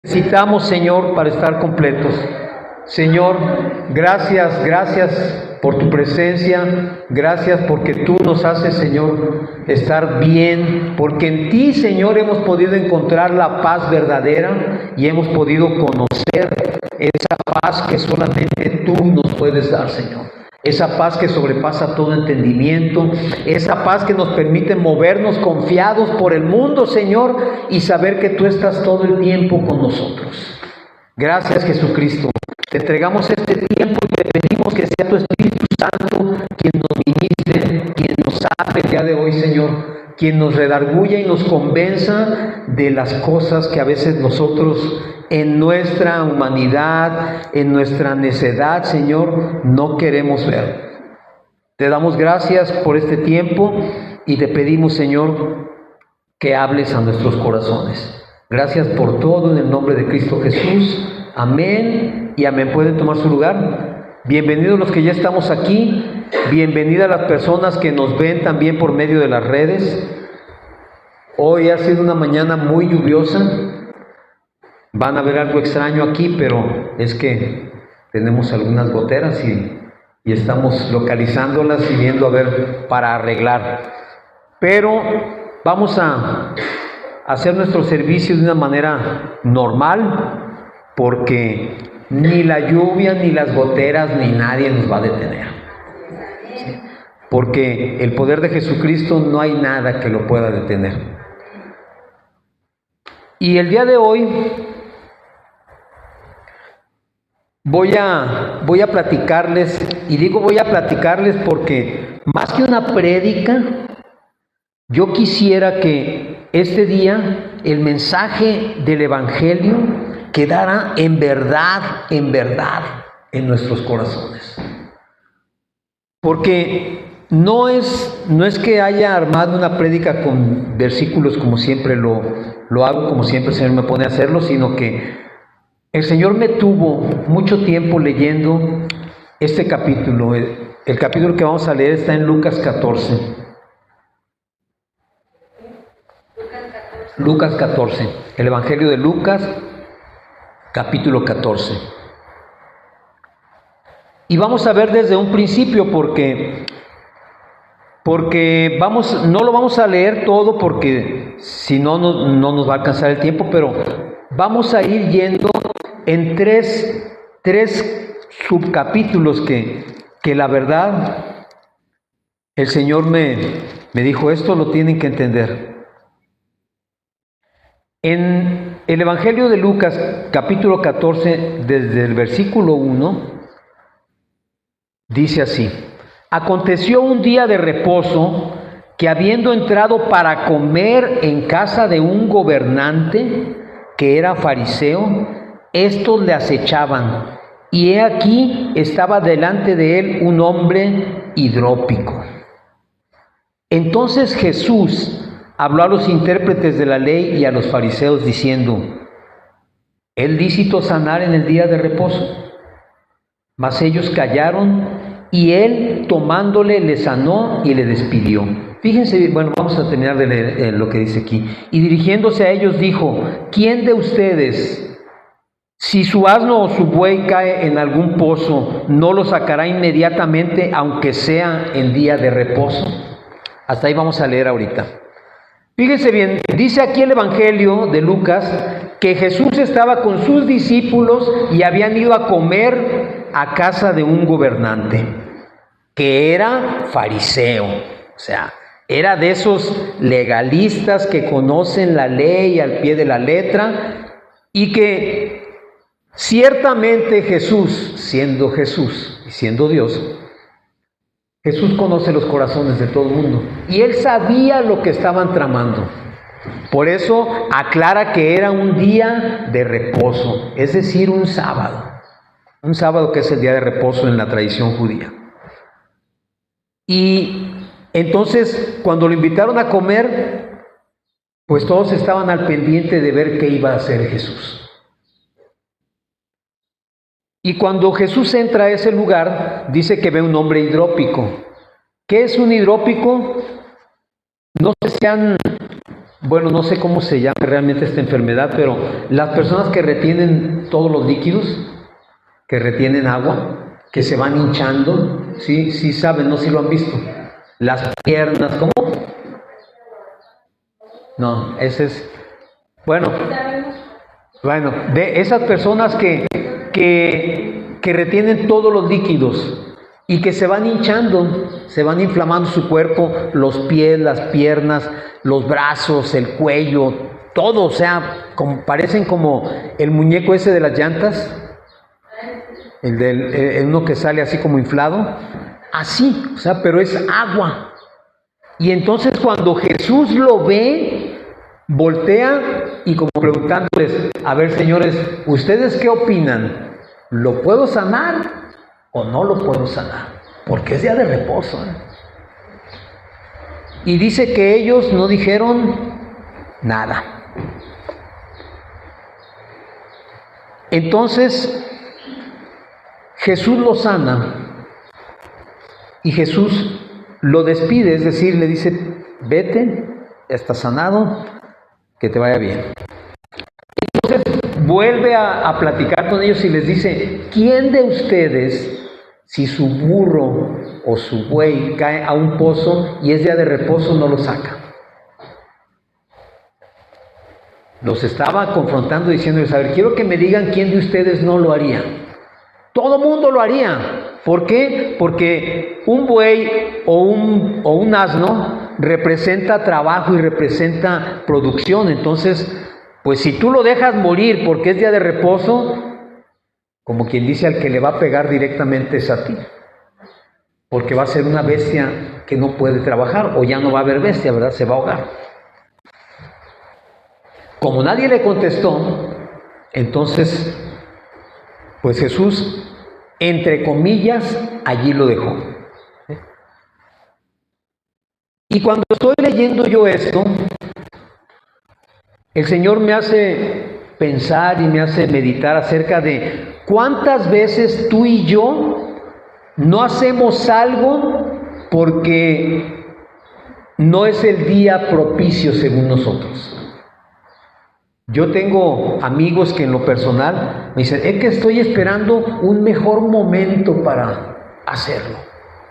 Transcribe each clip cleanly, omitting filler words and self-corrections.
Necesitamos, Señor, para estar completos. Señor, gracias por tu presencia, gracias porque tú nos haces, Señor, estar bien, porque en ti, Señor, hemos podido encontrar la paz verdadera y hemos podido conocer esa paz que solamente tú nos puedes dar, Señor. Esa paz que sobrepasa todo entendimiento, esa paz que nos permite movernos confiados por el mundo, Señor, y saber que tú estás todo el tiempo con nosotros. Gracias, Jesucristo. Te entregamos este tiempo y te pedimos que sea tu Espíritu Santo quien nos ministre, quien nos hable el día de hoy, Señor, quien nos redarguya y nos convenza de las cosas que a veces nosotros en nuestra humanidad, en nuestra necedad, Señor, no queremos ver. Te damos gracias por este tiempo y te pedimos, Señor, que hables a nuestros corazones. Gracias por todo en el nombre de Cristo Jesús. Amén y amén. ¿Pueden tomar su lugar? Bienvenidos los que ya estamos aquí. Bienvenidas las personas que nos ven también por medio de las redes. Hoy ha sido una mañana muy lluviosa. Van a ver algo extraño aquí, pero es que tenemos algunas goteras y estamos localizándolas y viendo a ver para arreglar. Pero vamos a hacer nuestro servicio de una manera normal, porque ni la lluvia, ni las goteras, ni nadie nos va a detener. ¿Sí? Porque el poder de Jesucristo no hay nada que lo pueda detener. Y el día de hoy voy a platicarles, y digo voy a platicarles porque más que una prédica, yo quisiera que este día el mensaje del Evangelio quedara en verdad en nuestros corazones. Porque no es que haya armado una prédica con versículos como siempre lo hago, como siempre el Señor me pone a hacerlo, sino que el Señor me tuvo mucho tiempo leyendo este capítulo. El capítulo que vamos a leer está en Lucas 14. Lucas 14, el Evangelio de Lucas, capítulo 14. Y vamos a ver desde un principio porque no lo vamos a leer todo porque si no nos va a alcanzar el tiempo, pero vamos a ir yendo en tres subcapítulos que la verdad el Señor me dijo, esto lo tienen que entender. En el Evangelio de Lucas, capítulo 14, desde el versículo 1, dice así: aconteció un día de reposo que habiendo entrado para comer en casa de un gobernante que era fariseo, estos le acechaban, y he aquí estaba delante de él un hombre hidrópico. Entonces Jesús habló a los intérpretes de la ley y a los fariseos diciendo: ¿es lícito sanar en el día de reposo? Mas ellos callaron, y él tomándole le sanó y le despidió. Fíjense, bueno, vamos a terminar de leer lo que dice aquí. Y dirigiéndose a ellos dijo: ¿quién de ustedes, si su asno o su buey cae en algún pozo, no lo sacará inmediatamente, aunque sea en día de reposo? Hasta ahí vamos a leer ahorita. Fíjense bien, dice aquí el Evangelio de Lucas que Jesús estaba con sus discípulos y habían ido a comer a casa de un gobernante que era fariseo, o sea, era de esos legalistas que conocen la ley al pie de la letra y que ciertamente Jesús, siendo Jesús y siendo Dios, Jesús conoce los corazones de todo el mundo y él sabía lo que estaban tramando. Por eso aclara que era un día de reposo, es decir, un sábado que es el día de reposo en la tradición judía. Y entonces cuando lo invitaron a comer, pues todos estaban al pendiente de ver qué iba a hacer Jesús. Y cuando Jesús entra a ese lugar, dice que ve un hombre hidrópico. ¿Qué es un hidrópico? No sé si han bueno, no sé cómo se llama realmente esta enfermedad, pero las personas que retienen todos los líquidos, que retienen agua, que se van hinchando, sí, sí saben, no sé si lo han visto. Las piernas, ¿cómo? No, ese es, bueno, de esas personas que retienen todos los líquidos y que se van hinchando, se van inflamando su cuerpo, los pies, las piernas, los brazos, el cuello, todo, o sea, parecen como el muñeco ese de las llantas, uno que sale así como inflado, así, o sea, pero es agua. Y entonces cuando Jesús lo ve, voltea y como preguntándoles, a ver señores, ¿ustedes qué opinan? ¿Lo puedo sanar o no lo puedo sanar? Porque es día de reposo, ¿eh? Y dice que ellos no dijeron nada. Entonces Jesús lo sana y Jesús lo despide, es decir, le dice, vete, estás sanado, que te vaya bien. Entonces vuelve a platicar con ellos y les dice, ¿quién de ustedes, si su burro o su buey cae a un pozo y es día de reposo, no lo saca? Los estaba confrontando diciéndoles, a ver, quiero que me digan quién de ustedes no lo haría. Todo mundo lo haría. ¿Por qué? Porque un buey o un asno representa trabajo y representa producción. Entonces, pues si tú lo dejas morir porque es día de reposo, como quien dice, al que le va a pegar directamente es a ti. Porque va a ser una bestia que no puede trabajar, o ya no va a haber bestia, ¿verdad? Se va a ahogar. Como nadie le contestó, entonces, pues Jesús, entre comillas, allí lo dejó. Y cuando estoy leyendo yo esto, el Señor me hace pensar y me hace meditar acerca de cuántas veces tú y yo no hacemos algo porque no es el día propicio según nosotros. Yo tengo amigos que en lo personal me dicen, es que estoy esperando un mejor momento para hacerlo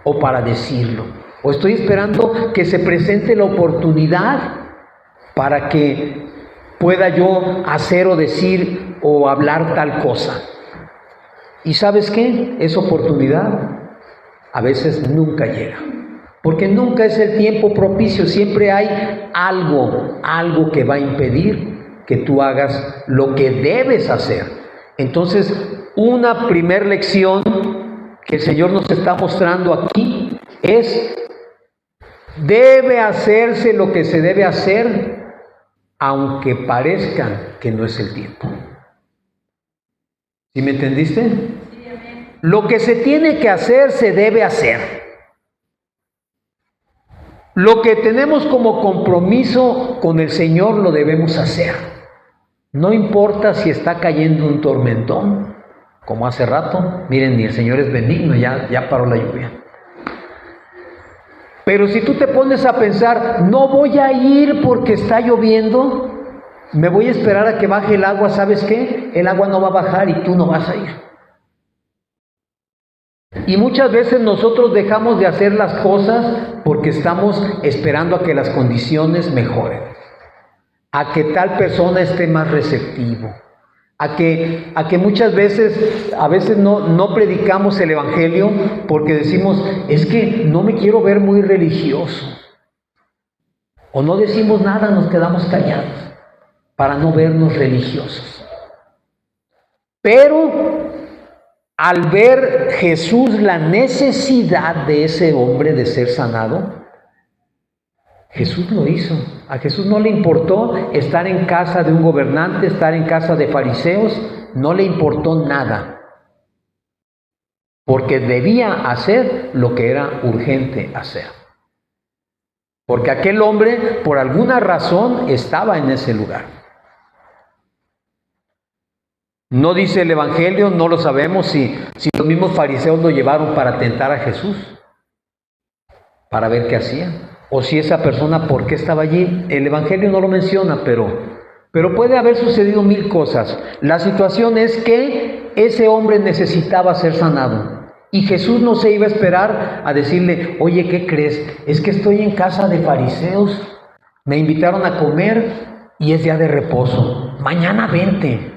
o para decirlo, o estoy esperando que se presente la oportunidad para que pueda yo hacer o decir o hablar tal cosa. ¿Y sabes qué? Esa oportunidad a veces nunca llega, porque nunca es el tiempo propicio, siempre hay algo que va a impedir que tú hagas lo que debes hacer. Entonces, una primer lección que el Señor nos está mostrando aquí es, debe hacerse lo que se debe hacer, aunque parezca que no es el tiempo. ¿Sí me entendiste? Lo que se tiene que hacer, se debe hacer. Lo que tenemos como compromiso con el Señor, lo debemos hacer. No importa si está cayendo un tormentón, como hace rato. Miren, ni el Señor es benigno, ya paró la lluvia. Pero si tú te pones a pensar, no voy a ir porque está lloviendo, me voy a esperar a que baje el agua, ¿sabes qué? El agua no va a bajar y tú no vas a ir. Y muchas veces nosotros dejamos de hacer las cosas porque estamos esperando a que las condiciones mejoren, a que tal persona esté más receptivo, a que muchas veces, a veces no predicamos el evangelio porque decimos, es que no me quiero ver muy religioso, o no decimos nada, nos quedamos callados para no vernos religiosos. Pero al ver Jesús la necesidad de ese hombre de ser sanado, Jesús lo hizo. A Jesús no le importó estar en casa de un gobernante, estar en casa de fariseos, no le importó nada, porque debía hacer lo que era urgente hacer. Porque aquel hombre, por alguna razón, estaba en ese lugar. No dice el evangelio, no lo sabemos si los mismos fariseos lo llevaron para tentar a Jesús, para ver qué hacía. o si esa persona por qué estaba allí. El Evangelio no lo menciona, pero puede haber sucedido mil cosas. La situación es que ese hombre necesitaba ser sanado. Y Jesús no se iba a esperar a decirle, oye, ¿qué crees? Es que estoy en casa de fariseos, me invitaron a comer y es día de reposo. Mañana vente.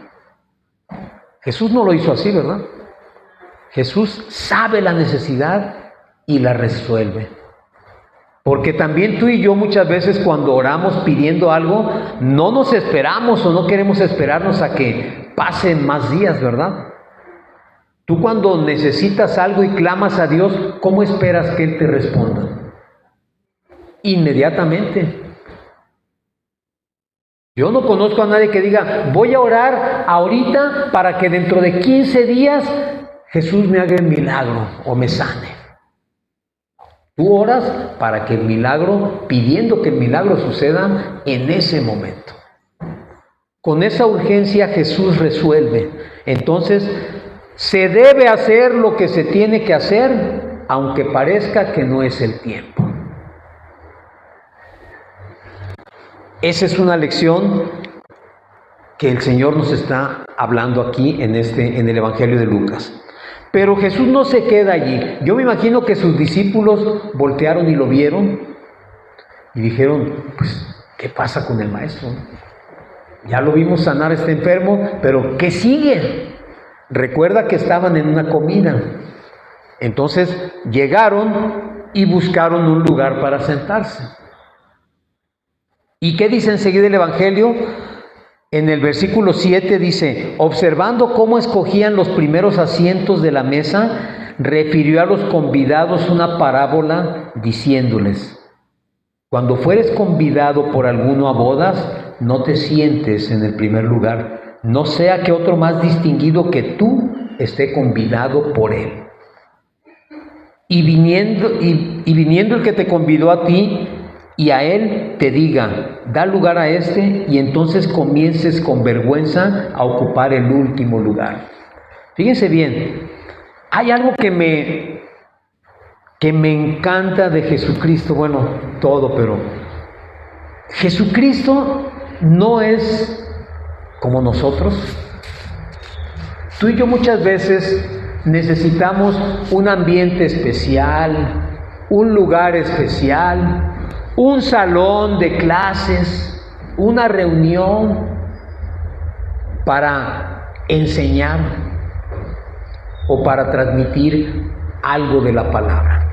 Jesús no lo hizo así, ¿verdad? Jesús sabe la necesidad y la resuelve. Porque también tú y yo muchas veces cuando oramos pidiendo algo, no nos esperamos o no queremos esperarnos a que pasen más días, ¿verdad? Tú cuando necesitas algo y clamas a Dios, ¿cómo esperas que Él te responda? Inmediatamente. Yo no conozco a nadie que diga, voy a orar ahorita para que dentro de 15 días Jesús me haga el milagro o me sane. Tú oras para que el milagro, pidiendo que el milagro suceda en ese momento. Con esa urgencia Jesús resuelve. Entonces, se debe hacer lo que se tiene que hacer, aunque parezca que no es el tiempo. Esa es una lección que el Señor nos está hablando aquí en el Evangelio de Lucas. Pero Jesús no se queda allí. Yo me imagino que sus discípulos voltearon y lo vieron y dijeron, pues, ¿qué pasa con el maestro? Ya lo vimos sanar a este enfermo, pero ¿qué sigue? Recuerda que estaban en una comida. Entonces llegaron y buscaron un lugar para sentarse. ¿Y qué dice enseguida el Evangelio? En el versículo 7 dice, observando cómo escogían los primeros asientos de la mesa, refirió a los convidados una parábola diciéndoles, cuando fueres convidado por alguno a bodas, no te sientes en el primer lugar, no sea que otro más distinguido que tú esté convidado por él. Y viniendo el que te convidó a ti, y a él te diga, da lugar a este, y entonces comiences con vergüenza a ocupar el último lugar. Fíjense bien, hay algo que me encanta de Jesucristo, bueno, todo, pero Jesucristo no es como nosotros. Tú y yo muchas veces necesitamos un ambiente especial, un lugar especial, un salón de clases, una reunión para enseñar o para transmitir algo de la palabra.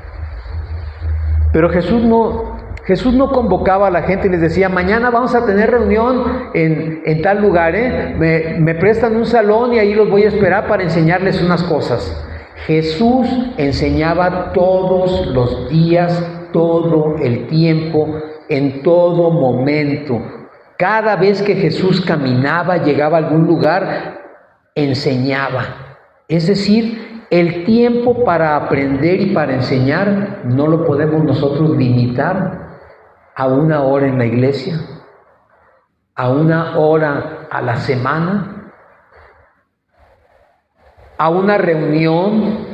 Pero Jesús no convocaba a la gente y les decía, mañana vamos a tener reunión en tal lugar, me prestan un salón y ahí los voy a esperar para enseñarles unas cosas. Jesús enseñaba todos los días, todo el tiempo, en todo momento. Cada vez que Jesús caminaba, llegaba a algún lugar, enseñaba. Es decir, el tiempo para aprender y para enseñar no lo podemos nosotros limitar a una hora en la iglesia, a una hora a la semana, a una reunión.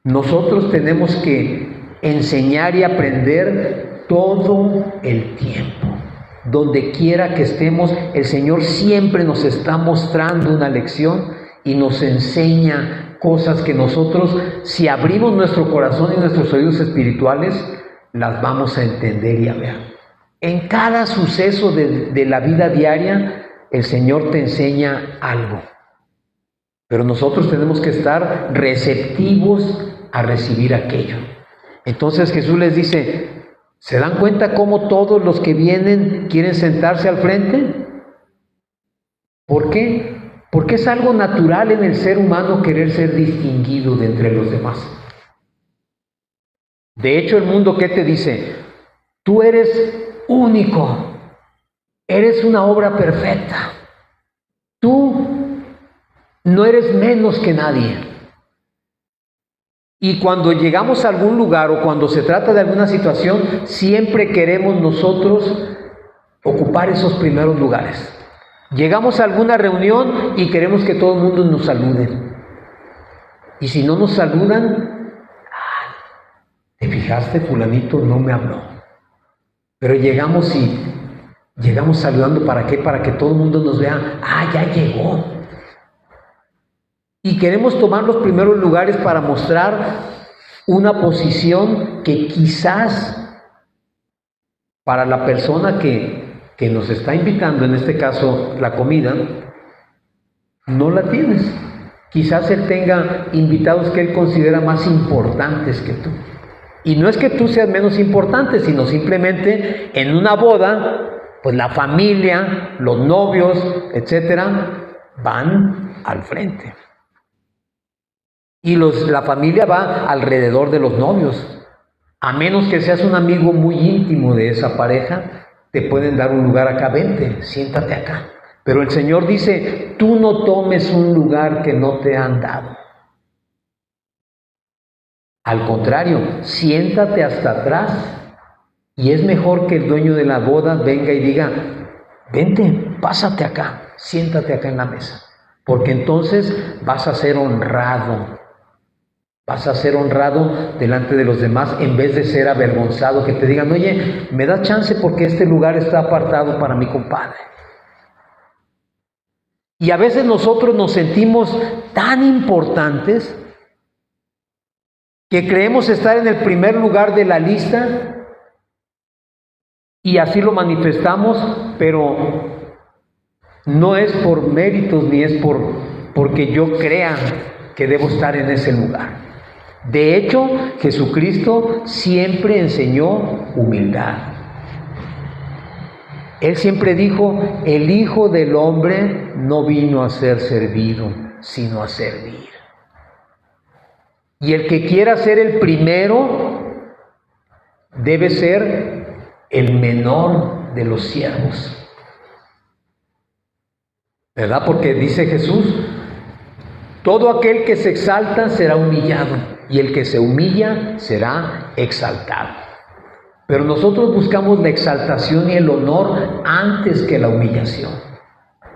Nosotros tenemos que enseñar y aprender todo el tiempo. Donde quiera que estemos, el Señor siempre nos está mostrando una lección y nos enseña cosas que nosotros, si abrimos nuestro corazón y nuestros oídos espirituales, las vamos a entender y a ver. En cada suceso de la vida diaria, el Señor te enseña algo. Pero nosotros tenemos que estar receptivos a recibir aquello. Entonces Jesús les dice, ¿se dan cuenta cómo todos los que vienen quieren sentarse al frente? ¿Por qué? Porque es algo natural en el ser humano querer ser distinguido de entre los demás. De hecho, el mundo, ¿qué te dice? Tú eres único, eres una obra perfecta. Tú no eres menos que nadie. Y cuando llegamos a algún lugar o cuando se trata de alguna situación, siempre queremos nosotros ocupar esos primeros lugares. Llegamos a alguna reunión y queremos que todo el mundo nos salude. Y si no nos saludan, ¿te fijaste? Fulanito no me habló. Pero llegamos saludando, ¿para qué? Para que todo el mundo nos vea, ya llegó. Y queremos tomar los primeros lugares para mostrar una posición que quizás para la persona que nos está invitando, en este caso la comida, no la tienes. Quizás él tenga invitados que él considera más importantes que tú. Y no es que tú seas menos importante, sino simplemente en una boda, pues la familia, los novios, etcétera, van al frente. Y la familia va alrededor de los novios. A menos que seas un amigo muy íntimo de esa pareja, te pueden dar un lugar acá, vente, siéntate acá. Pero el Señor dice, tú no tomes un lugar que no te han dado. Al contrario, siéntate hasta atrás. Y es mejor que el dueño de la boda venga y diga, vente, pásate acá, siéntate acá en la mesa. Porque entonces vas a ser honrado. Vas a ser honrado delante de los demás en vez de ser avergonzado, que te digan, oye, me da chance porque este lugar está apartado para mi compadre. Y a veces nosotros nos sentimos tan importantes que creemos estar en el primer lugar de la lista y así lo manifestamos, pero no es por méritos ni es porque yo crea que debo estar en ese lugar. De hecho, Jesucristo siempre enseñó humildad. Él siempre dijo, el Hijo del Hombre no vino a ser servido, sino a servir. Y el que quiera ser el primero, debe ser el menor de los siervos. ¿Verdad? Porque dice Jesús, todo aquel que se exalta será humillado, y el que se humilla será exaltado. Pero nosotros buscamos la exaltación y el honor antes que la humillación,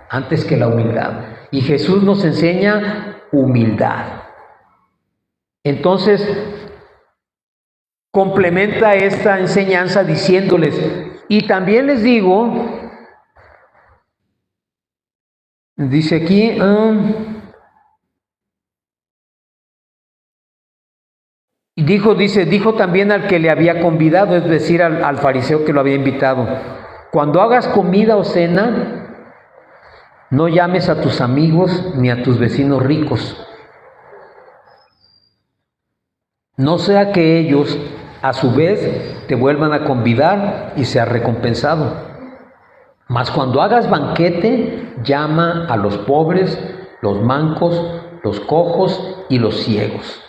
antes que la humildad. Y Jesús nos enseña humildad. Entonces, complementa esta enseñanza diciéndoles, y también les digo, dice aquí, dijo también al que le había convidado, es decir, al fariseo que lo había invitado, cuando hagas comida o cena, no llames a tus amigos ni a tus vecinos ricos, no sea que ellos a su vez te vuelvan a convidar y seas recompensado. Mas cuando hagas banquete, llama a los pobres, los mancos, los cojos y los ciegos,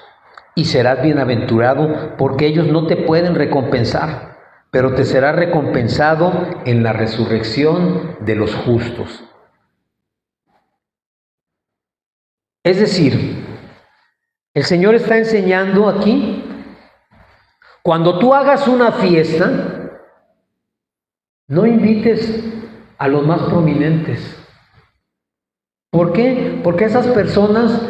y serás bienaventurado, porque ellos no te pueden recompensar, pero te será recompensado en la resurrección de los justos. Es decir, el Señor está enseñando aquí, cuando tú hagas una fiesta, no invites a los más prominentes. ¿Por qué? Porque esas personas,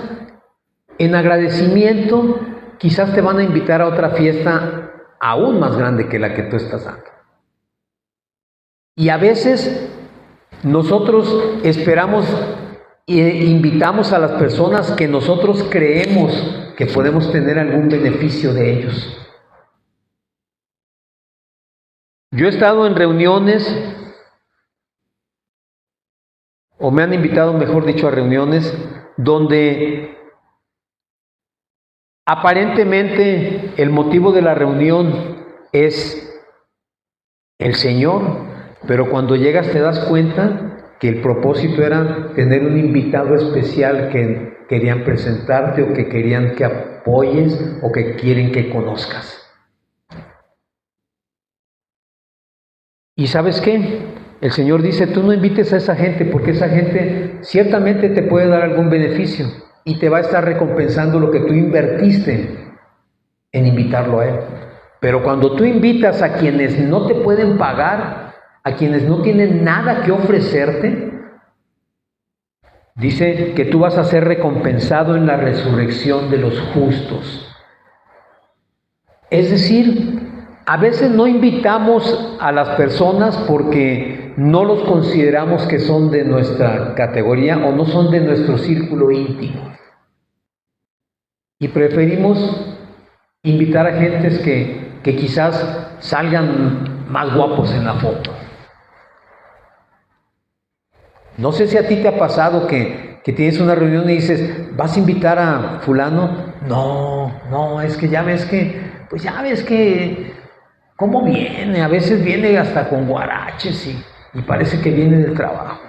en agradecimiento, quizás te van a invitar a otra fiesta aún más grande que la que tú estás dando. Y a veces nosotros esperamos e invitamos a las personas que nosotros creemos que podemos tener algún beneficio de ellos. Yo he estado en reuniones, o me han invitado, mejor dicho, a reuniones donde aparentemente el motivo de la reunión es el Señor, pero cuando llegas te das cuenta que el propósito era tener un invitado especial que querían presentarte o que querían que apoyes o que quieren que conozcas. ¿Y sabes qué? El Señor dice, tú no invites a esa gente porque esa gente ciertamente te puede dar algún beneficio y te va a estar recompensando lo que tú invertiste en invitarlo a Él. Pero cuando tú invitas a quienes no te pueden pagar, a quienes no tienen nada que ofrecerte, dice que tú vas a ser recompensado en la resurrección de los justos. Es decir, a veces no invitamos a las personas porque no los consideramos que son de nuestra categoría o no son de nuestro círculo íntimo. Y preferimos invitar a gentes que quizás salgan más guapos en la foto. No sé si a ti te ha pasado que tienes una reunión y dices, ¿vas a invitar a fulano? No, es que ya ves que, ¿cómo viene? A veces viene hasta con guaraches y parece que viene del trabajo.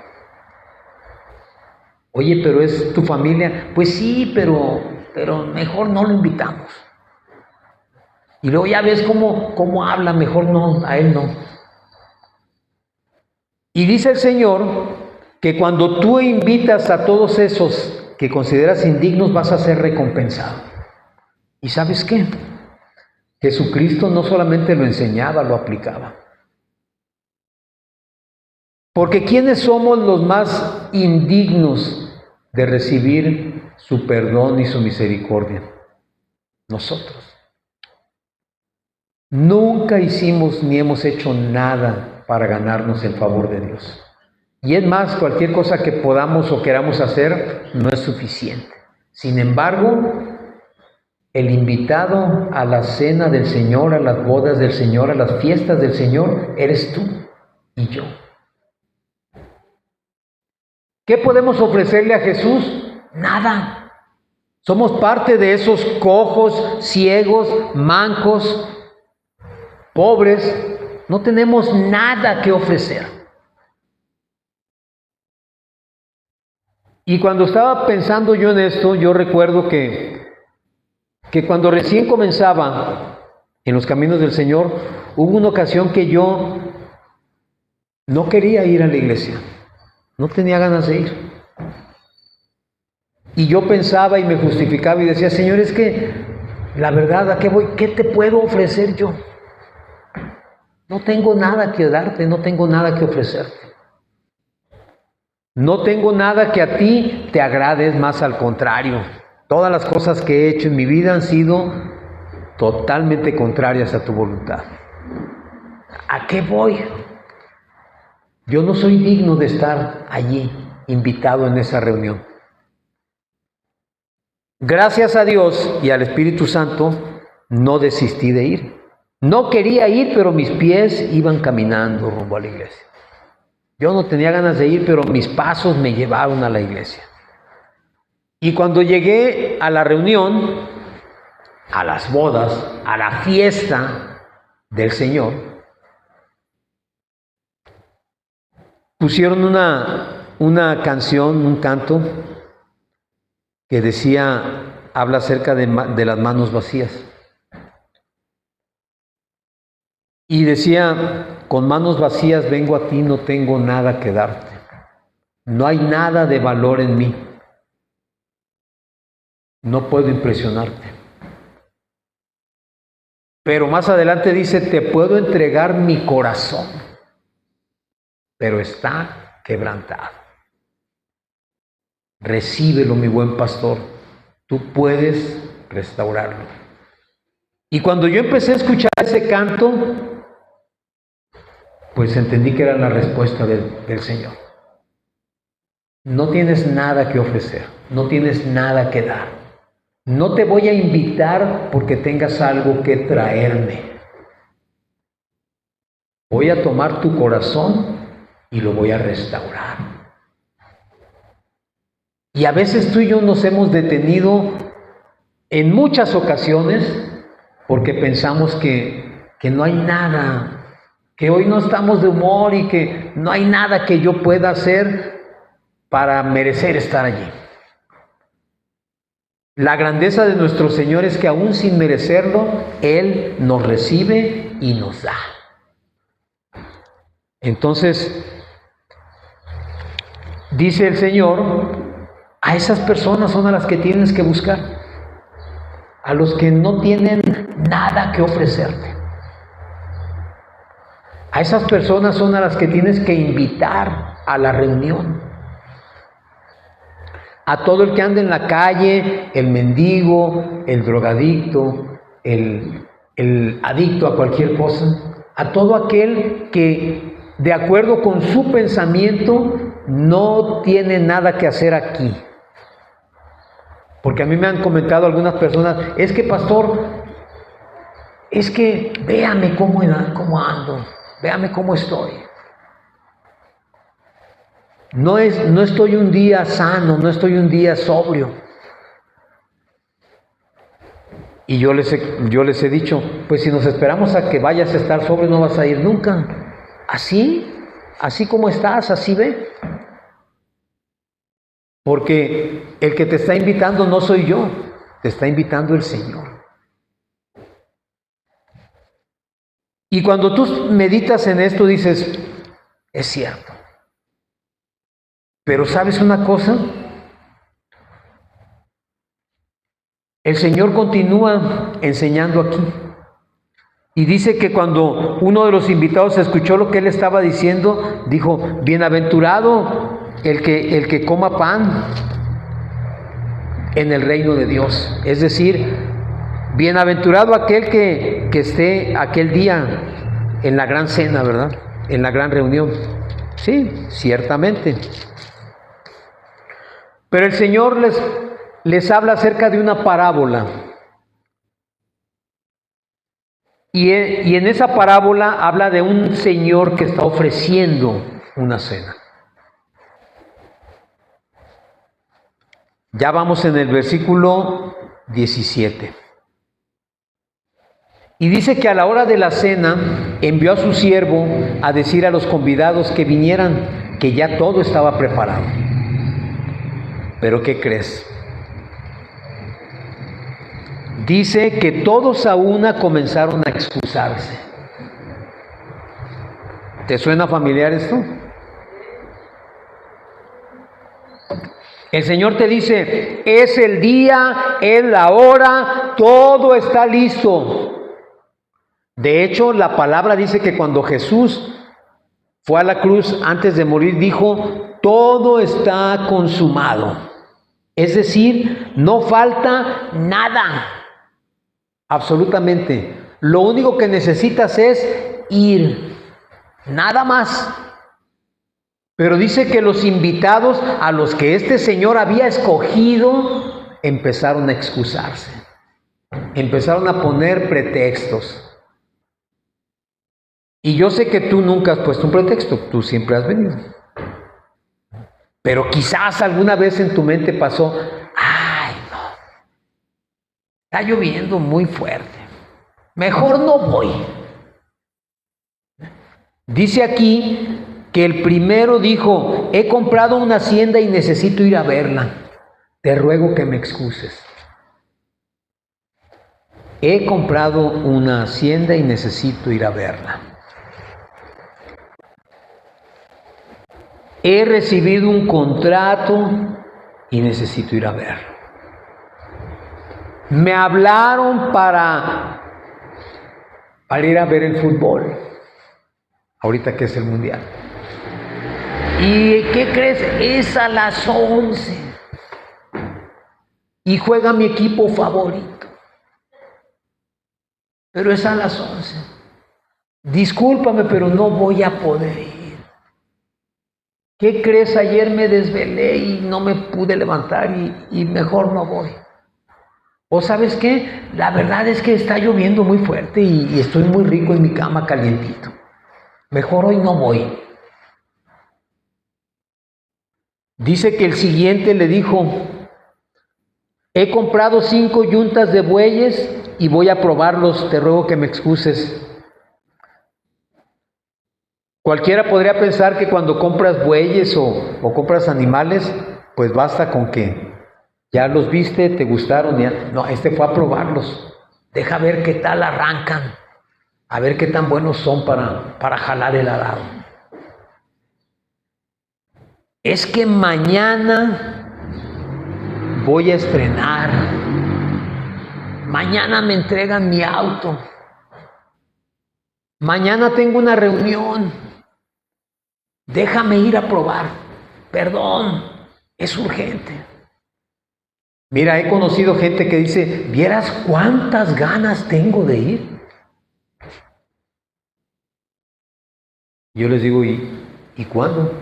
Oye, pero es tu familia. Pues sí, pero mejor no lo invitamos. Y luego ya ves cómo habla, mejor no, a él no. Y dice el Señor que cuando tú invitas a todos esos que consideras indignos, vas a ser recompensado. ¿Y sabes qué? Jesucristo no solamente lo enseñaba, lo aplicaba. Porque ¿quiénes somos los más indignos de recibir su perdón y su misericordia? Nosotros. Nunca hicimos ni hemos hecho nada para ganarnos el favor de Dios. Y es más, cualquier cosa que podamos o queramos hacer no es suficiente. Sin embargo, el invitado a la cena del Señor, a las bodas del Señor, a las fiestas del Señor, eres tú y yo. ¿Qué podemos ofrecerle a Jesús? Nada. Somos parte de esos cojos, ciegos, mancos, pobres. No tenemos nada que ofrecer. Y cuando estaba pensando yo en esto, yo recuerdo que cuando recién comenzaba en los caminos del Señor, hubo una ocasión que yo no quería ir a la iglesia, no tenía ganas de ir. Y yo pensaba y me justificaba y decía, Señor, es que la verdad, ¿a qué voy? ¿Qué te puedo ofrecer yo? No tengo nada que darte, no tengo nada que ofrecerte. No tengo nada que a ti te agrade, es más al contrario. Todas las cosas que he hecho en mi vida han sido totalmente contrarias a tu voluntad. ¿A qué voy? Yo no soy digno de estar allí, invitado en esa reunión. Gracias a Dios y al Espíritu Santo, no desistí de ir. No quería ir, pero mis pies iban caminando rumbo a la iglesia. Yo no tenía ganas de ir, pero mis pasos me llevaron a la iglesia. Y cuando llegué a la reunión, a las bodas, a la fiesta del Señor, pusieron una canción, un canto, que decía, habla acerca de las manos vacías. Y decía, con manos vacías vengo a ti, no tengo nada que darte. No hay nada de valor en mí. No puedo impresionarte. Pero más adelante dice, te puedo entregar mi corazón, pero está quebrantado. Recíbelo, mi buen pastor. Tú puedes restaurarlo. Y cuando yo empecé a escuchar ese canto, pues entendí que era la respuesta del Señor. No tienes nada que ofrecer, no tienes nada que dar. No te voy a invitar porque tengas algo que traerme. Voy a tomar tu corazón y lo voy a restaurar. Y a veces tú y yo nos hemos detenido en muchas ocasiones porque pensamos que no hay nada, que hoy no estamos de humor y que no hay nada que yo pueda hacer para merecer estar allí. La grandeza de nuestro Señor es que aún sin merecerlo, Él nos recibe y nos da. Entonces, dice el Señor, a esas personas son a las que tienes que buscar, a los que no tienen nada que ofrecerte. A esas personas son a las que tienes que invitar a la reunión. A todo el que anda en la calle, el mendigo, el drogadicto, el el adicto a cualquier cosa, a todo aquel que de acuerdo con su pensamiento no tiene nada que hacer aquí. Porque a mí me han comentado algunas personas, es que pastor, es que véame cómo ando, véame cómo estoy. No estoy un día sano, no estoy un día sobrio. Y yo les he dicho, pues si nos esperamos a que vayas a estar sobrio, no vas a ir nunca. Así como estás, así ve. Porque el que te está invitando no soy yo, te está invitando el Señor. Y cuando tú meditas en esto dices, es cierto. Pero ¿sabes una cosa? El Señor continúa enseñando aquí. Y dice que cuando uno de los invitados escuchó lo que él estaba diciendo, dijo, bienaventurado el que coma pan en el reino de Dios. Es decir, bienaventurado aquel que esté aquel día en la gran cena, ¿verdad? En la gran reunión. Sí, ciertamente. Pero el Señor les habla acerca de una parábola. Y en esa parábola habla de un señor que está ofreciendo una cena. Ya vamos en el versículo 17. Y dice que a la hora de la cena envió a su siervo a decir a los convidados que vinieran, que ya todo estaba preparado. ¿Pero qué crees? Dice que todos a una comenzaron a excusarse. ¿Te suena familiar esto? El Señor te dice, es el día, es la hora, todo está listo. De hecho, la palabra dice que cuando Jesús fue a la cruz antes de morir, dijo, todo está consumado. Es decir, no falta nada. Absolutamente. Lo único que necesitas es ir. Nada más. Pero dice que los invitados a los que este Señor había escogido empezaron a excusarse. Empezaron a poner pretextos. Y yo sé que tú nunca has puesto un pretexto, tú siempre has venido. Pero quizás alguna vez en tu mente pasó, ay no, está lloviendo muy fuerte, mejor no voy. Dice aquí que el primero dijo, he comprado una hacienda y necesito ir a verla, te ruego que me excuses. He comprado una hacienda y necesito ir a verla. He recibido un contrato y necesito ir a verlo. Me hablaron para ir a ver el fútbol, ahorita que es el mundial. ¿Y qué crees? Es a las 11 y juega mi equipo favorito, pero es a las 11. Discúlpame, pero no voy a poder ir. ¿Qué crees? Ayer me desvelé y no me pude levantar y mejor no voy. ¿O sabes qué? La verdad es que está lloviendo muy fuerte y estoy muy rico en mi cama calientito. Mejor hoy no voy. Dice que el siguiente le dijo, he comprado 5 yuntas de bueyes y voy a probarlos, te ruego que me excuses. Cualquiera podría pensar que cuando compras bueyes o compras animales, pues basta con que ya los viste, te gustaron. No, este fue a probarlos. Deja ver qué tal arrancan, a ver qué tan buenos son para jalar el arado. Es que mañana voy a estrenar. Mañana me entregan mi auto. Mañana tengo una reunión. Déjame ir a probar. Perdón, es urgente. Mira, he conocido gente que dice, ¿vieras cuántas ganas tengo de ir? Yo les digo, ¿y cuándo?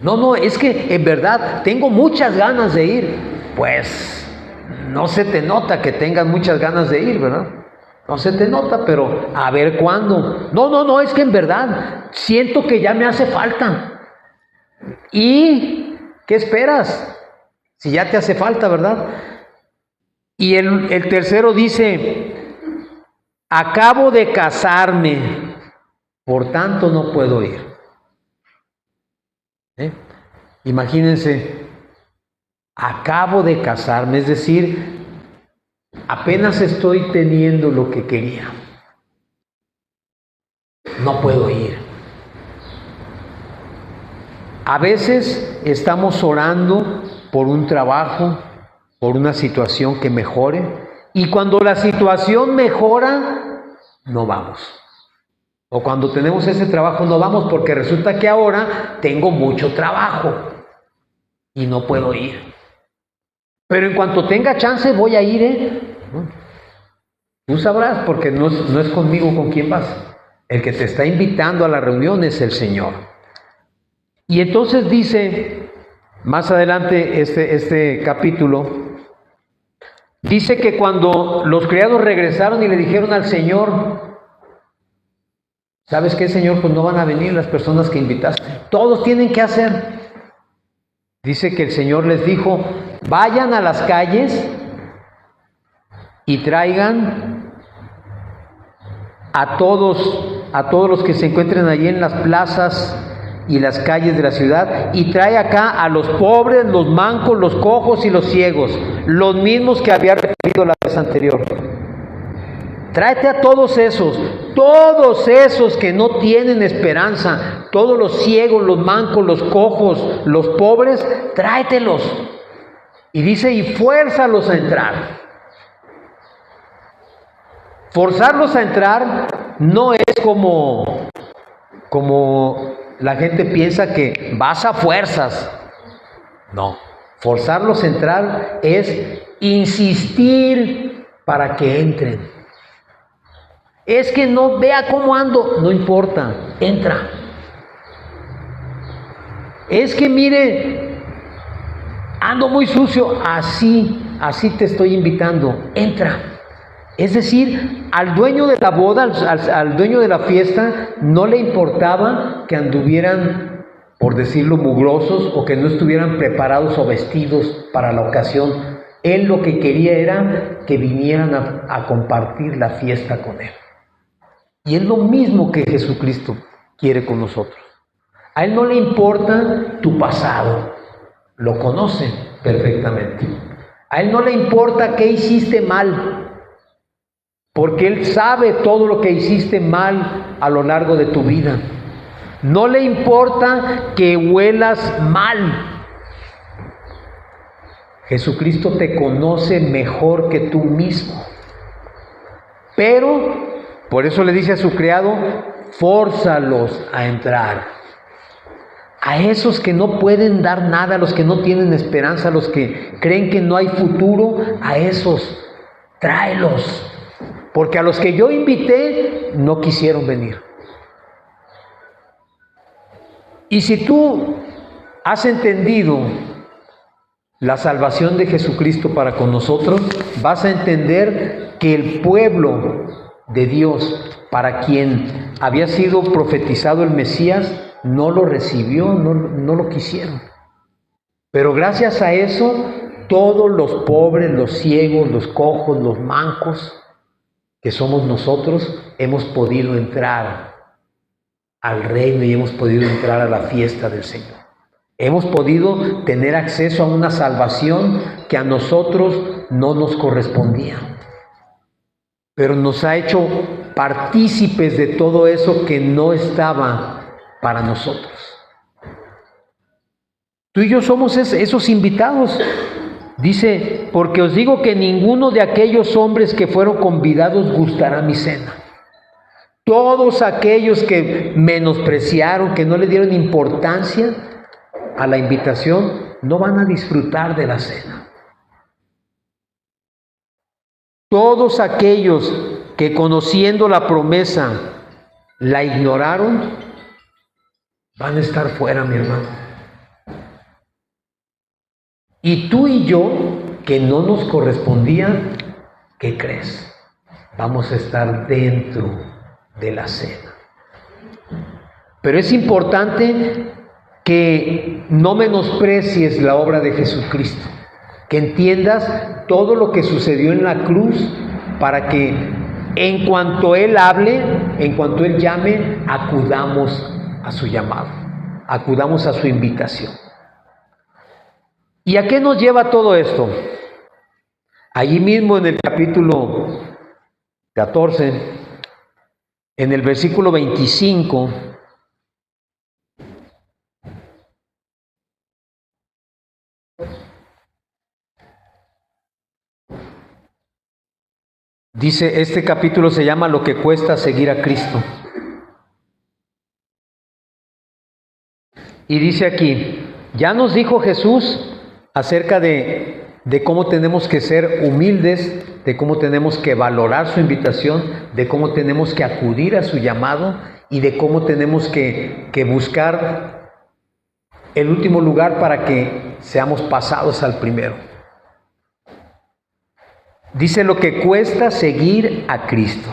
No, es que en verdad tengo muchas ganas de ir. Pues no se te nota que tengas muchas ganas de ir, ¿verdad? No se te nota, pero a ver cuándo. No, es que en verdad siento que ya me hace falta. ¿Y qué esperas? Si ya te hace falta, ¿verdad? Y el tercero dice, acabo de casarme, por tanto no puedo ir. Imagínense, acabo de casarme, es decir, apenas estoy teniendo lo que quería. No puedo ir. A veces estamos orando por un trabajo, por una situación que mejore, y cuando la situación mejora, no vamos. O cuando tenemos ese trabajo no vamos porque resulta que ahora tengo mucho trabajo y no puedo ir. Pero en cuanto tenga chance voy a ir, ¿eh? Tú sabrás porque no es conmigo con quién vas. El que te está invitando a la reunión es el Señor. Y entonces dice, más adelante este capítulo, dice que cuando los criados regresaron y le dijeron al Señor, ¿sabes qué, Señor? Pues no van a venir las personas que invitaste. Todos tienen que hacer. Dice que el Señor les dijo, vayan a las calles y traigan a todos los que se encuentren allí en las plazas y las calles de la ciudad, y trae acá a los pobres, los mancos, los cojos y los ciegos, los mismos que había referido la vez anterior. Tráete a todos esos que no tienen esperanza, todos los ciegos, los mancos, los cojos, los pobres, tráetelos. Y dice, y fuérzalos a entrar. Forzarlos a entrar no es como la gente piensa que vas a fuerzas. No, forzarlos a entrar es insistir para que entren. Es que no, vea cómo ando, no importa, entra. Es que mire, ando muy sucio, así te estoy invitando, entra. Es decir, al dueño de la boda, al dueño de la fiesta, no le importaba que anduvieran, por decirlo, mugrosos o que no estuvieran preparados o vestidos para la ocasión. Él lo que quería era que vinieran a compartir la fiesta con él. Y es lo mismo que Jesucristo quiere con nosotros. A Él no le importa tu pasado, lo conoce perfectamente. A Él no le importa qué hiciste mal, porque Él sabe todo lo que hiciste mal a lo largo de tu vida. No le importa que huelas mal. Jesucristo te conoce mejor que tú mismo. Pero, por eso le dice a su criado, fórzalos a entrar. A esos que no pueden dar nada, a los que no tienen esperanza, a los que creen que no hay futuro, a esos, tráelos. Porque a los que yo invité, no quisieron venir. Y si tú has entendido la salvación de Jesucristo para con nosotros, vas a entender que el pueblo de Dios, para quien había sido profetizado el Mesías, no lo recibió, no lo quisieron. Pero gracias a eso, todos los pobres, los ciegos, los cojos, los mancos, que somos nosotros, hemos podido entrar al reino y hemos podido entrar a la fiesta del Señor. Hemos podido tener acceso a una salvación que a nosotros no nos correspondía. Pero nos ha hecho partícipes de todo eso que no estaba para nosotros. Tú y yo somos esos invitados. Dice, porque os digo que ninguno de aquellos hombres que fueron convidados gustará mi cena. Todos aquellos que menospreciaron, que no le dieron importancia a la invitación, no van a disfrutar de la cena. Todos aquellos que conociendo la promesa la ignoraron, van a estar fuera, mi hermano. Y tú y yo, que no nos correspondía, ¿qué crees? Vamos a estar dentro de la cena. Pero es importante que no menosprecies la obra de Jesucristo, que entiendas todo lo que sucedió en la cruz para que en cuanto Él hable, en cuanto Él llame, acudamos a su llamado, acudamos a su invitación. ¿Y a qué nos lleva todo esto? Allí mismo en el capítulo 14, en el versículo 25, dice, este capítulo se llama Lo que cuesta seguir a Cristo. Y dice aquí, ya nos dijo Jesús acerca de cómo tenemos que ser humildes, de cómo tenemos que valorar su invitación, de cómo tenemos que acudir a su llamado y de cómo tenemos que buscar el último lugar para que seamos pasados al primero. Dice lo que cuesta seguir a Cristo.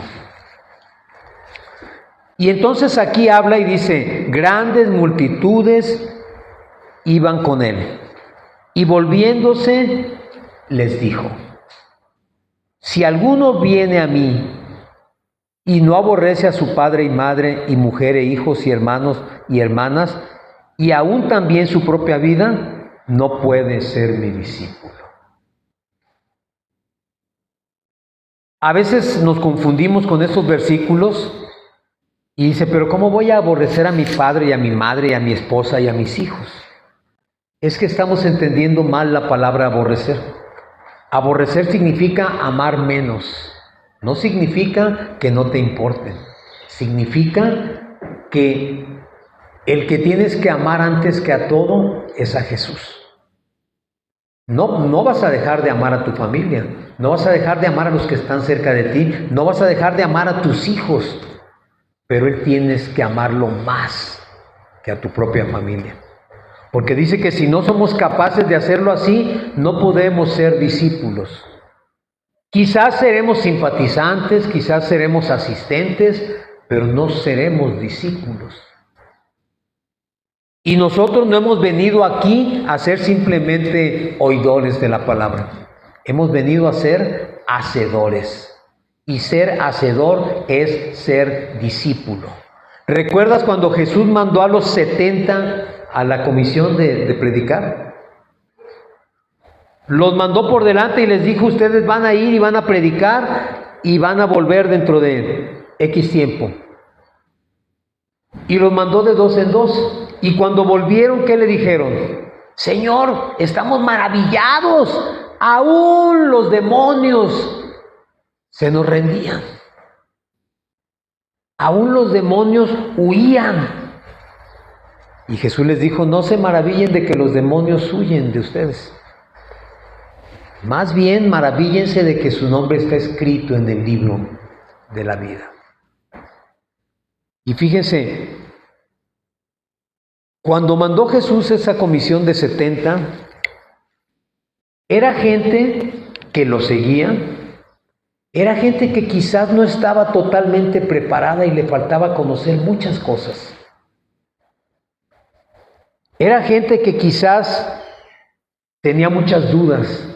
Y entonces aquí habla y dice, grandes multitudes iban con él. Y volviéndose, les dijo, si alguno viene a mí y no aborrece a su padre y madre y mujer e hijos y hermanos y hermanas, y aún también su propia vida, no puede ser mi discípulo. A veces nos confundimos con estos versículos y dice, pero ¿cómo voy a aborrecer a mi padre y a mi madre y a mi esposa y a mis hijos? Es que estamos entendiendo mal la palabra aborrecer. Aborrecer significa amar menos. No significa que no te importen. Significa que el que tienes que amar antes que a todo es a Jesús. No vas a dejar de amar a tu familia. No vas a dejar de amar a los que están cerca de ti. No vas a dejar de amar a tus hijos. Pero Él tienes que amarlo más que a tu propia familia. Porque dice que si no somos capaces de hacerlo así, no podemos ser discípulos. Quizás seremos simpatizantes, quizás seremos asistentes, pero no seremos discípulos. Y nosotros no hemos venido aquí a ser simplemente oidores de la palabra. Hemos venido a ser hacedores. Y ser hacedor es ser discípulo. ¿Recuerdas cuando Jesús mandó a los 70 a la comisión de predicar? Los mandó por delante y les dijo, ustedes van a ir y van a predicar y van a volver dentro de X tiempo. Y los mandó de 2 en 2. Y cuando volvieron, ¿qué le dijeron? Señor, estamos maravillados. Aún los demonios se nos rendían. Aún los demonios huían. Y Jesús les dijo, no se maravillen de que los demonios huyen de ustedes. Más bien, maravíllense de que su nombre está escrito en el libro de la vida. Y fíjense, cuando mandó Jesús esa comisión de 70, era gente que lo seguía, era gente que quizás no estaba totalmente preparada y le faltaba conocer muchas cosas. Era gente que quizás tenía muchas dudas.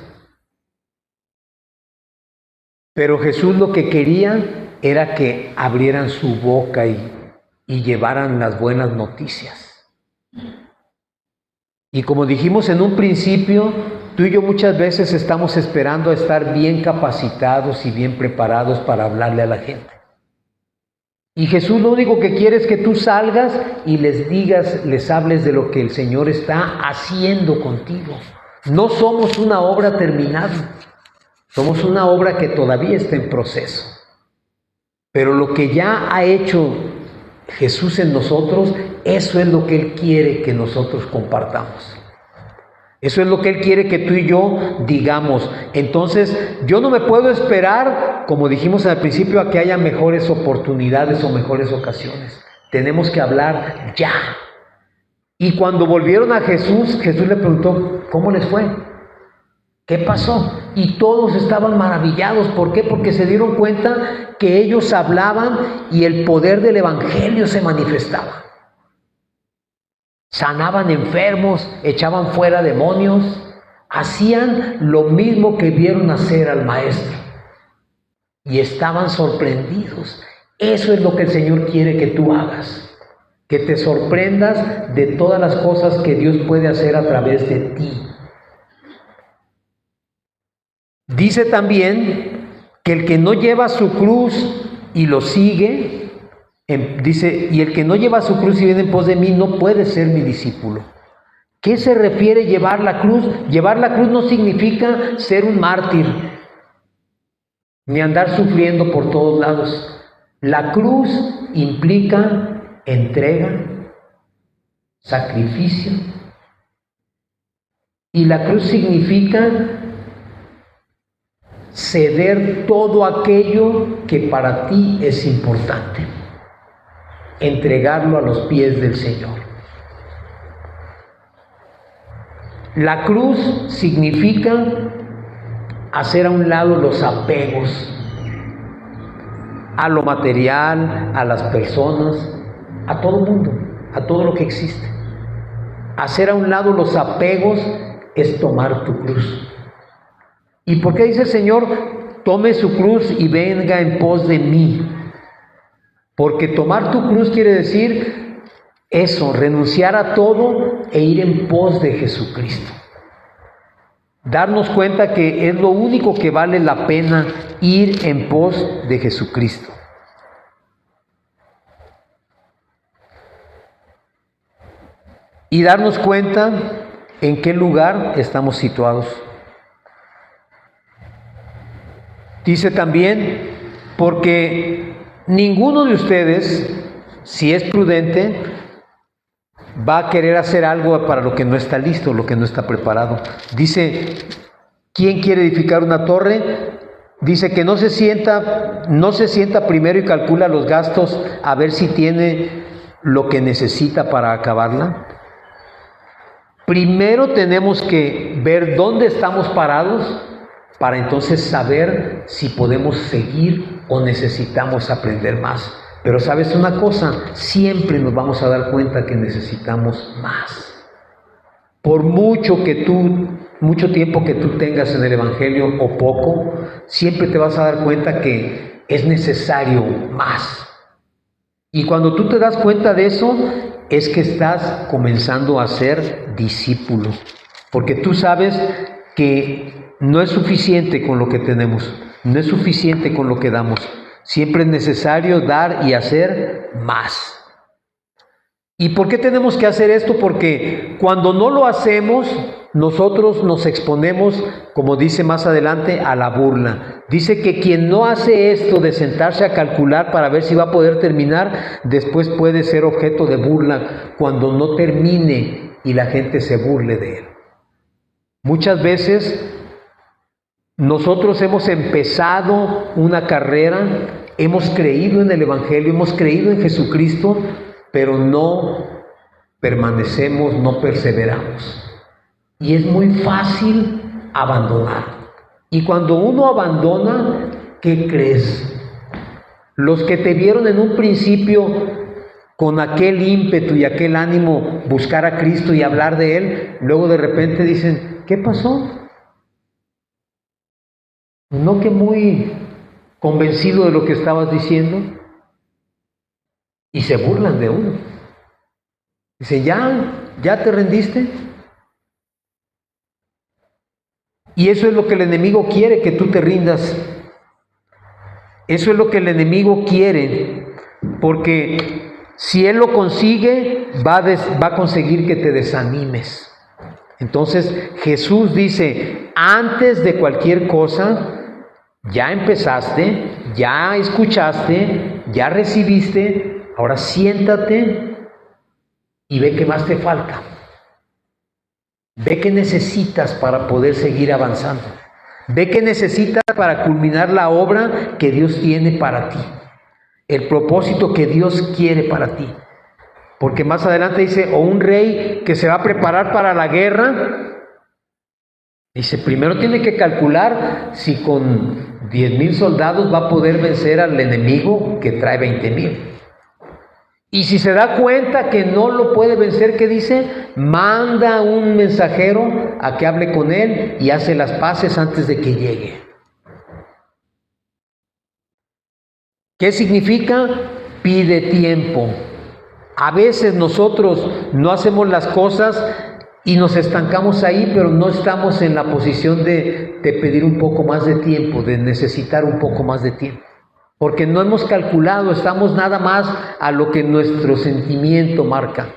Pero Jesús lo que quería era que abrieran su boca y llevaran las buenas noticias. Y como dijimos en un principio, tú y yo muchas veces estamos esperando a estar bien capacitados y bien preparados para hablarle a la gente. Y Jesús lo único que quiere es que tú salgas y les digas, les hables de lo que el Señor está haciendo contigo. No somos una obra terminada. Somos una obra que todavía está en proceso. Pero lo que ya ha hecho Jesús en nosotros, eso es lo que Él quiere que nosotros compartamos. Eso es lo que Él quiere que tú y yo digamos. Entonces, yo no me puedo esperar, como dijimos al principio, a que haya mejores oportunidades o mejores ocasiones. Tenemos que hablar ya. Y cuando volvieron a Jesús, Jesús le preguntó, ¿cómo les fue? ¿Qué pasó? Y todos estaban maravillados. ¿Por qué? Porque se dieron cuenta que ellos hablaban y el poder del Evangelio se manifestaba. Sanaban enfermos, echaban fuera demonios, hacían lo mismo que vieron hacer al Maestro. Y estaban sorprendidos. Eso es lo que el Señor quiere que tú hagas. Que te sorprendas de todas las cosas que Dios puede hacer a través de ti. Dice también que el que no lleva su cruz y lo sigue, dice, y el que no lleva su cruz y viene en pos de mí no puede ser mi discípulo. ¿Qué se refiere llevar la cruz? Llevar la cruz no significa ser un mártir, ni andar sufriendo por todos lados. La cruz implica entrega, sacrificio, y la cruz significa ceder todo aquello que para ti es importante, entregarlo a los pies del Señor. La cruz significa hacer a un lado los apegos a lo material, a las personas, a todo el mundo, a todo lo que existe. Hacer a un lado los apegos es tomar tu cruz. ¿Y por qué dice el Señor, tome su cruz y venga en pos de mí? Porque tomar tu cruz quiere decir eso, renunciar a todo e ir en pos de Jesucristo. Darnos cuenta que es lo único que vale la pena, ir en pos de Jesucristo. Y darnos cuenta en qué lugar estamos situados. Dice también, porque ninguno de ustedes, si es prudente, va a querer hacer algo para lo que no está listo, lo que no está preparado. Dice, ¿quién quiere edificar una torre? Dice que no se sienta primero y calcula los gastos a ver si tiene lo que necesita para acabarla. Primero tenemos que ver dónde estamos parados para entonces saber si podemos seguir o necesitamos aprender más. Pero ¿sabes una cosa? Siempre nos vamos a dar cuenta que necesitamos más. Por mucho tiempo que tú tengas en el Evangelio o poco, siempre te vas a dar cuenta que es necesario más. Y cuando tú te das cuenta de eso, es que estás comenzando a ser discípulo. Porque tú sabes que no es suficiente con lo que tenemos, no es suficiente con lo que damos. Siempre es necesario dar y hacer más. ¿Y por qué tenemos que hacer esto? Porque cuando no lo hacemos, nosotros nos exponemos, como dice más adelante, a la burla. Dice que quien no hace esto de sentarse a calcular para ver si va a poder terminar, después puede ser objeto de burla cuando no termine y la gente se burle de él. Muchas veces nosotros hemos empezado una carrera, hemos creído en el Evangelio, hemos creído en Jesucristo, pero no permanecemos, no perseveramos. Y es muy fácil abandonar. Y cuando uno abandona, ¿qué crees? Los que te vieron en un principio con aquel ímpetu y aquel ánimo buscar a Cristo y hablar de Él, luego de repente dicen, ¿qué pasó? ¿No que muy convencido de lo que estabas diciendo? Y se burlan de uno. Dice, ¿ya te rendiste? Y eso es lo que el enemigo quiere, que tú te rindas. Eso es lo que el enemigo quiere, porque si él lo consigue, va a conseguir que te desanimes. Entonces Jesús dice, antes de cualquier cosa, ya empezaste, ya escuchaste, ya recibiste, ahora siéntate y ve qué más te falta. Ve qué necesitas para poder seguir avanzando. Ve qué necesitas para culminar la obra que Dios tiene para ti. El propósito que Dios quiere para ti. Porque más adelante dice, o un rey que se va a preparar para la guerra, dice, primero tiene que calcular si con 10,000 soldados va a poder vencer al enemigo que trae 20,000. Y si se da cuenta que no lo puede vencer, ¿qué dice? Manda un mensajero a que hable con él y hace las paces antes de que llegue. ¿Qué significa? Pide tiempo. A veces nosotros no hacemos las cosas y nos estancamos ahí, pero no estamos en la posición de pedir un poco más de tiempo, de necesitar un poco más de tiempo. Porque no hemos calculado, estamos nada más a lo que nuestro sentimiento marca.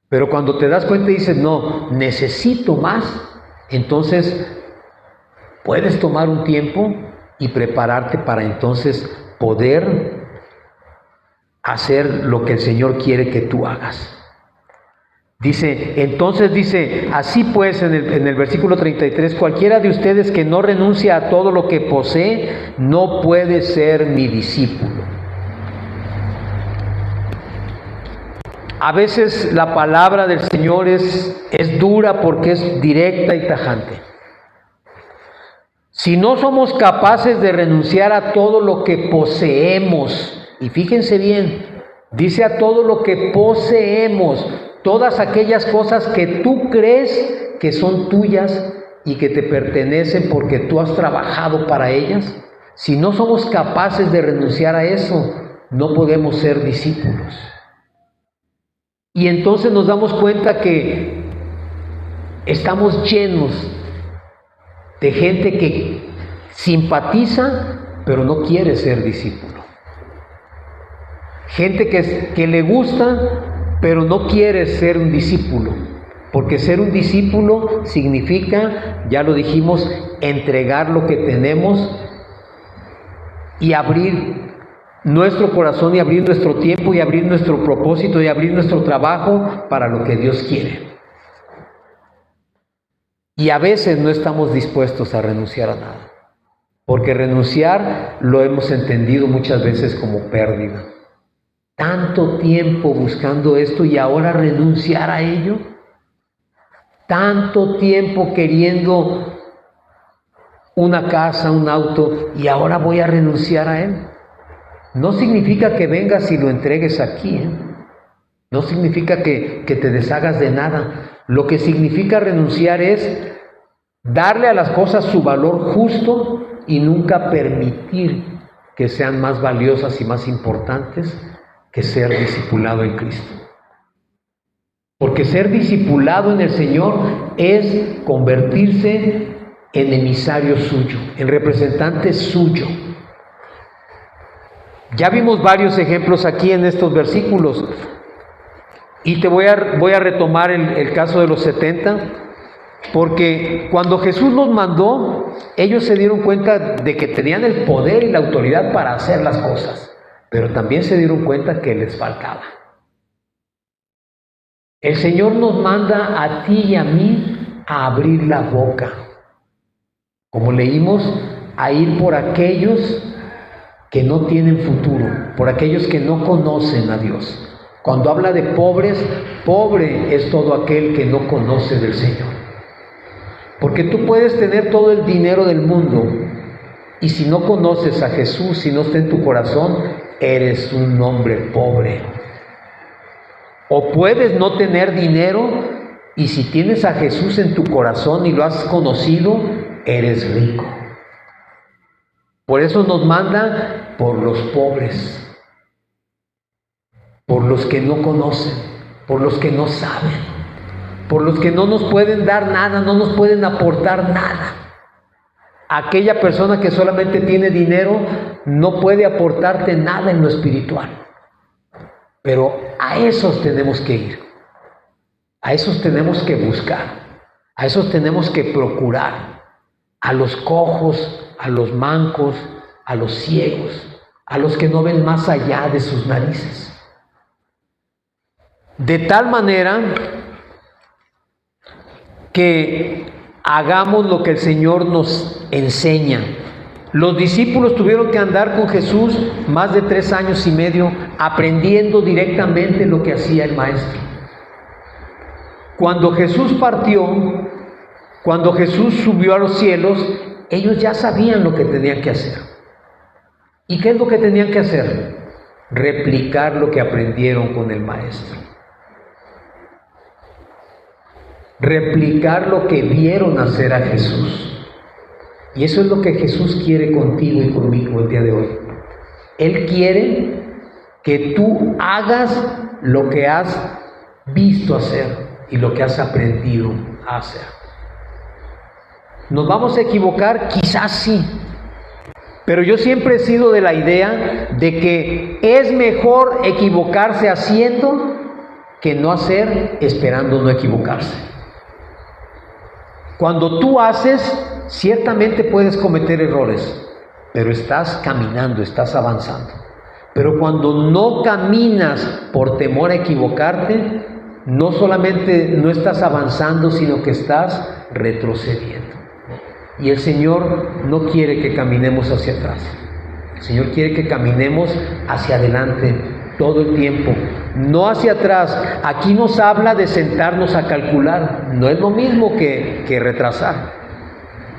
Pero cuando te das cuenta y dices, no, necesito más, entonces puedes tomar un tiempo y prepararte para entonces poder hacer lo que el Señor quiere que tú hagas. Dice, así pues, en el versículo 33, cualquiera de ustedes que no renuncia a todo lo que posee, no puede ser mi discípulo. A veces la palabra del Señor es dura porque es directa y tajante. Si no somos capaces de renunciar a todo lo que poseemos, y fíjense bien, dice a todo lo que poseemos, todas aquellas cosas que tú crees que son tuyas y que te pertenecen porque tú has trabajado para ellas, si no somos capaces de renunciar a eso, no podemos ser discípulos. Y entonces nos damos cuenta que estamos llenos de gente que simpatiza, pero no quiere ser discípulo. Gente que le gusta, pero no quiere ser un discípulo, porque ser un discípulo significa, ya lo dijimos, entregar lo que tenemos y abrir nuestro corazón y abrir nuestro tiempo y abrir nuestro propósito y abrir nuestro trabajo para lo que Dios quiere. Y a veces no estamos dispuestos a renunciar a nada, porque renunciar lo hemos entendido muchas veces como pérdida. Tanto tiempo buscando esto y ahora renunciar a ello. Tanto tiempo queriendo una casa, un auto, y ahora voy a renunciar a él. No significa que vengas y lo entregues aquí, ¿eh? No significa que te deshagas de nada. Lo que significa renunciar es darle a las cosas su valor justo y nunca permitir que sean más valiosas y más importantes que ser discipulado en Cristo. Porque ser discipulado en el Señor es convertirse en emisario suyo, en representante suyo. Ya vimos varios ejemplos aquí en estos versículos y te voy a retomar el caso de los 70, porque cuando Jesús los mandó, ellos se dieron cuenta de que tenían el poder y la autoridad para hacer las cosas. Pero también se dieron cuenta que les faltaba. El Señor nos manda a ti y a mí a abrir la boca. Como leímos, a ir por aquellos que no tienen futuro, por aquellos que no conocen a Dios. Cuando habla de pobres, pobre es todo aquel que no conoce del Señor. Porque tú puedes tener todo el dinero del mundo y si no conoces a Jesús, si no está en tu corazón, eres un hombre pobre. O puedes no tener dinero y si tienes a Jesús en tu corazón y lo has conocido, eres rico. Por eso nos manda por los pobres, por los que no conocen, por los que no saben, por los que no nos pueden dar nada, no nos pueden aportar nada. Aquella persona que solamente tiene dinero no puede aportarte nada en lo espiritual. Pero a esos tenemos que ir. A esos tenemos que buscar. A esos tenemos que procurar. A los cojos, a los mancos, a los ciegos, a los que no ven más allá de sus narices. De tal manera que hagamos lo que el Señor nos enseña. Los discípulos tuvieron que andar con Jesús más de 3 años y medio aprendiendo directamente lo que hacía el Maestro. Cuando Jesús partió, cuando Jesús subió a los cielos, ellos ya sabían lo que tenían que hacer. ¿Y qué es lo que tenían que hacer? Replicar lo que aprendieron con el Maestro. Replicar lo que vieron hacer a Jesús. Y eso es lo que Jesús quiere contigo y conmigo el día de hoy. Él quiere que tú hagas lo que has visto hacer y lo que has aprendido a hacer. ¿Nos vamos a equivocar? Quizás sí. Pero yo siempre he sido de la idea de que es mejor equivocarse haciendo que no hacer esperando no equivocarse. Cuando tú haces, ciertamente puedes cometer errores, pero estás caminando, estás avanzando. Pero cuando no caminas por temor a equivocarte, no solamente no estás avanzando, sino que estás retrocediendo. Y el Señor no quiere que caminemos hacia atrás. El Señor quiere que caminemos hacia adelante todo el tiempo, no hacia atrás. Aquí nos habla de sentarnos a calcular. No es lo mismo que retrasar.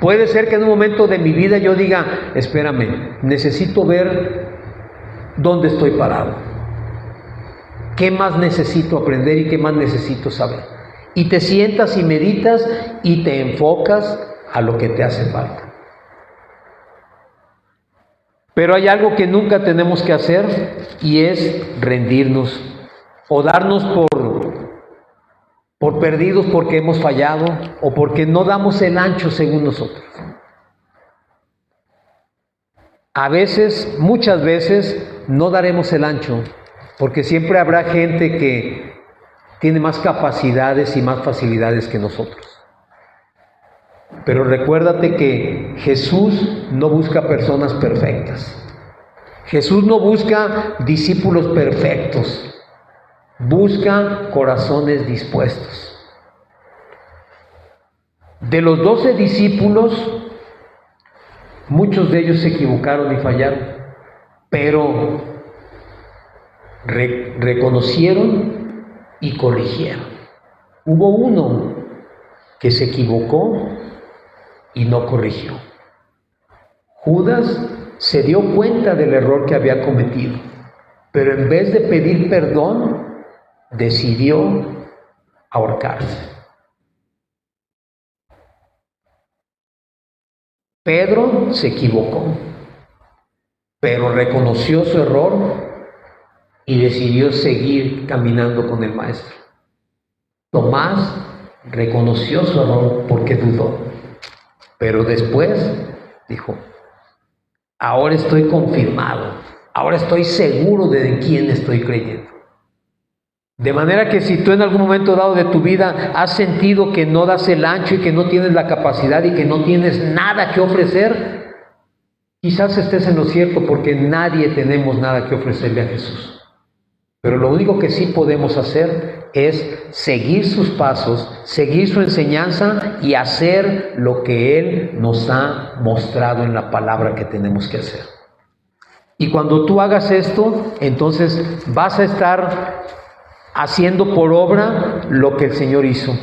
Puede ser que en un momento de mi vida yo diga, espérame, necesito ver dónde estoy parado. ¿Qué más necesito aprender y qué más necesito saber? Y te sientas y meditas y te enfocas a lo que te hace falta. Pero hay algo que nunca tenemos que hacer y es rendirnos o darnos por perdidos porque hemos fallado o porque no damos el ancho según nosotros. A veces, muchas veces, no daremos el ancho porque siempre habrá gente que tiene más capacidades y más facilidades que nosotros. Pero recuérdate que Jesús no busca personas perfectas. Jesús no busca discípulos perfectos. Busca corazones dispuestos. De los 12 discípulos, muchos de ellos se equivocaron y fallaron, pero reconocieron y corrigieron. Hubo uno que se equivocó y no corrigió. Judas se dio cuenta del error que había cometido, pero en vez de pedir perdón, decidió ahorcarse. Pedro se equivocó, pero reconoció su error y decidió seguir caminando con el Maestro. Tomás reconoció su error porque dudó, pero después dijo, ahora estoy confirmado, ahora estoy seguro de quién estoy creyendo. De manera que si tú en algún momento dado de tu vida has sentido que no das el ancho y que no tienes la capacidad y que no tienes nada que ofrecer, quizás estés en lo cierto porque nadie tenemos nada que ofrecerle a Jesús. Pero lo único que sí podemos hacer es seguir sus pasos, seguir su enseñanza y hacer lo que Él nos ha mostrado en la palabra que tenemos que hacer. Y cuando tú hagas esto, entonces vas a estar haciendo por obra lo que el Señor hizo.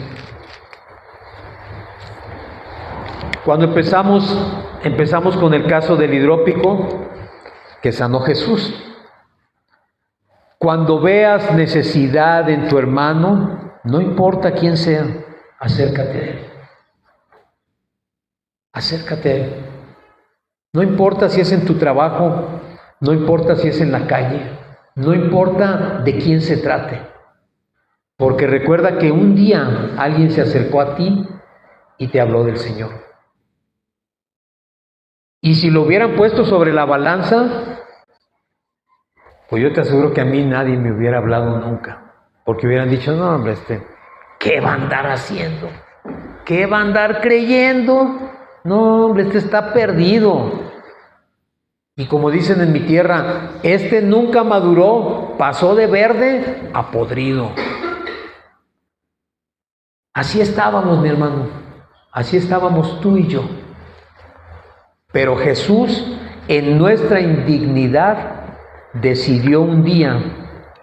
Cuando empezamos con el caso del hidrópico que sanó Jesús. Cuando veas necesidad en tu hermano, no importa quién sea, acércate a él. Acércate a él. No importa si es en tu trabajo, no importa si es en la calle, no importa de quién se trate. Porque recuerda que un día alguien se acercó a ti y te habló del Señor. Y si lo hubieran puesto sobre la balanza, pues yo te aseguro que a mí nadie me hubiera hablado nunca. Porque hubieran dicho, no hombre, ¿qué va a andar haciendo? ¿Qué va a andar creyendo? No hombre, está perdido. Y como dicen en mi tierra, nunca maduró, pasó de verde a podrido. Así estábamos, mi hermano, así estábamos tú y yo. Pero Jesús, en nuestra indignidad, decidió un día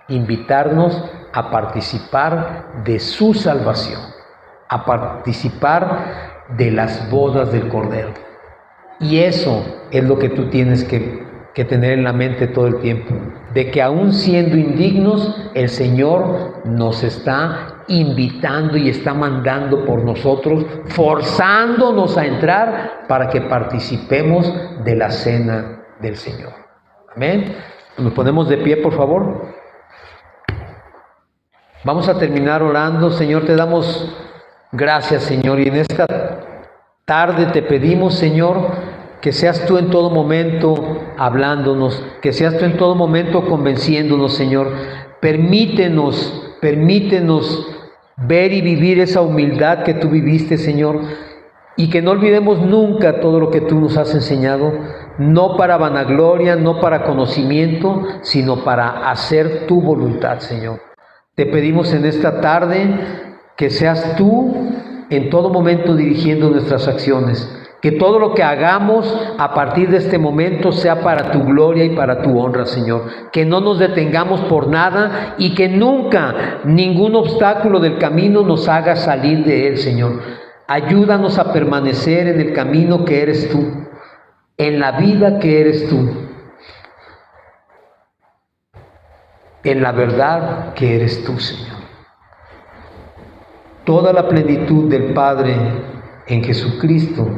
invitarnos a participar de su salvación, a participar de las bodas del Cordero. Y eso es lo que tú tienes que tener en la mente todo el tiempo, de que aún siendo indignos, el Señor nos está invitando y está mandando por nosotros, forzándonos a entrar para que participemos de la cena del Señor. Amén. Nos ponemos de pie, por favor. Vamos a terminar orando. Señor, te damos gracias, Señor, y en esta tarde te pedimos, Señor, que seas tú en todo momento hablándonos, que seas tú en todo momento convenciéndonos, Señor. Permítenos ver y vivir esa humildad que tú viviste, Señor, y que no olvidemos nunca todo lo que tú nos has enseñado, no para vanagloria, no para conocimiento, sino para hacer tu voluntad, Señor. Te pedimos en esta tarde que seas tú en todo momento dirigiendo nuestras acciones, que todo lo que hagamos a partir de este momento sea para tu gloria y para tu honra, Señor. Que no nos detengamos por nada y que nunca ningún obstáculo del camino nos haga salir de él, Señor. Ayúdanos a permanecer en el camino que eres tú, en la vida que eres tú, en la verdad que eres tú, Señor. Toda la plenitud del Padre en Jesucristo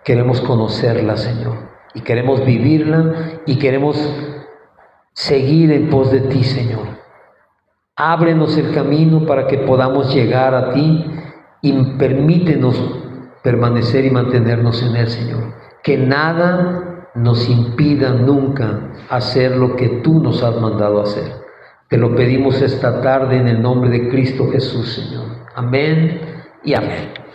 queremos conocerla, Señor, y queremos vivirla y queremos seguir en pos de ti, Señor. Ábrenos el camino para que podamos llegar a ti y permítenos permanecer y mantenernos en él, Señor. Que nada nos impida nunca hacer lo que tú nos has mandado hacer. Te lo pedimos esta tarde en el nombre de Cristo Jesús, Señor. Amén y amén.